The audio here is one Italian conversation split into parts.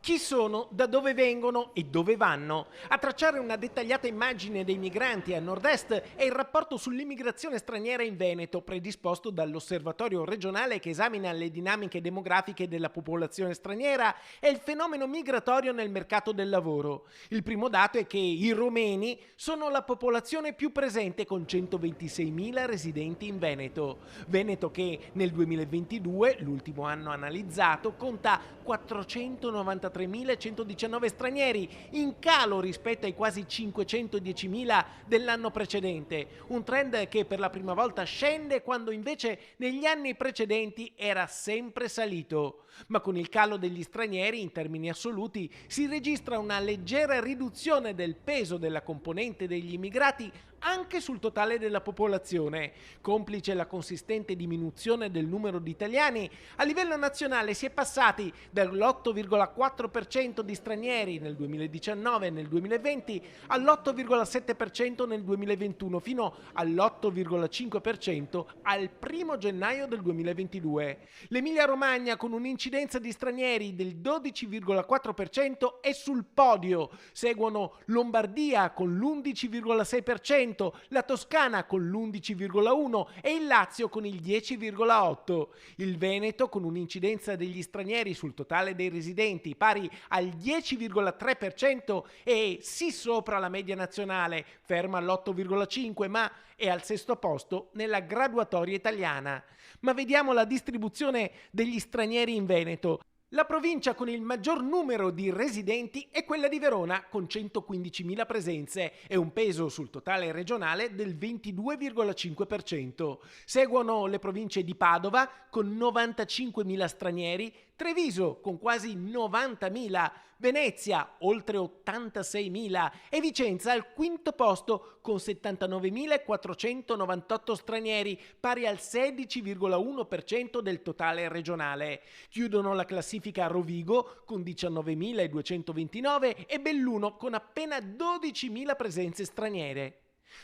Chi sono, da dove vengono e dove vanno? A tracciare una dettagliata immagine dei migranti a nord-est è il rapporto sull'immigrazione straniera in Veneto, predisposto dall'Osservatorio regionale che esamina le dinamiche demografiche della popolazione straniera e il fenomeno migratorio nel mercato del lavoro. Il primo dato è che i romeni sono la popolazione più presente con 126.000 residenti in Veneto. Veneto che nel 2022, l'ultimo anno analizzato, conta 493.119 stranieri, in calo rispetto ai quasi 510.000 dell'anno precedente, un trend che per la prima volta scende quando invece negli anni precedenti era sempre salito. Ma con il calo degli stranieri in termini assoluti si registra una leggera riduzione del peso della componente degli immigrati anche sul totale della popolazione. Complice la consistente diminuzione del numero di italiani, a livello nazionale si è passati dall'8,4% di stranieri nel 2019 e nel 2020 all'8,7% nel 2021 fino all'8,5% al 1 gennaio del 2022. L'Emilia Romagna, con un'incidenza di stranieri del 12,4%, è sul podio. Seguono Lombardia con l'11,6%, la Toscana con l'11,1% e il Lazio con il 10,8%. Il Veneto, con un'incidenza degli stranieri sul totale dei residenti pari al 10,3%, è sì sopra la media nazionale, ferma all'8,5%, ma è al sesto posto nella graduatoria italiana. Ma vediamo la distribuzione degli stranieri in Veneto. La provincia con il maggior numero di residenti è quella di Verona, con 115.000 presenze e un peso sul totale regionale del 22,5%. Seguono le province di Padova, con 95.000 stranieri, Treviso, con quasi 90.000, Venezia, oltre 86.000 e Vicenza al quinto posto, con 79.498 stranieri, pari al 16,1% del totale regionale. Chiudono la classifica Rovigo con 19.229 e Belluno con appena 12.000 presenze straniere.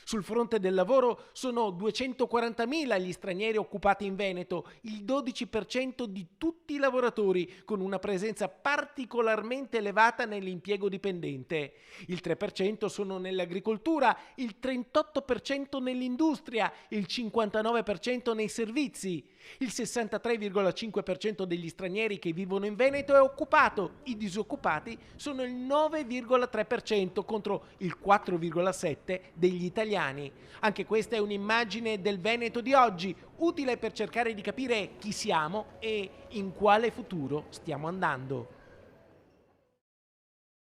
Sul fronte del lavoro sono 240.000 gli stranieri occupati in Veneto, il 12% di tutti i lavoratori, con una presenza particolarmente elevata nell'impiego dipendente. Il 3% sono nell'agricoltura, il 38% nell'industria, il 59% nei servizi. Il 63,5% degli stranieri che vivono in Veneto è occupato, i disoccupati sono il 9,3% contro il 4,7% degli italiani. Anche questa è un'immagine del Veneto di oggi, utile per cercare di capire chi siamo e in quale futuro stiamo andando.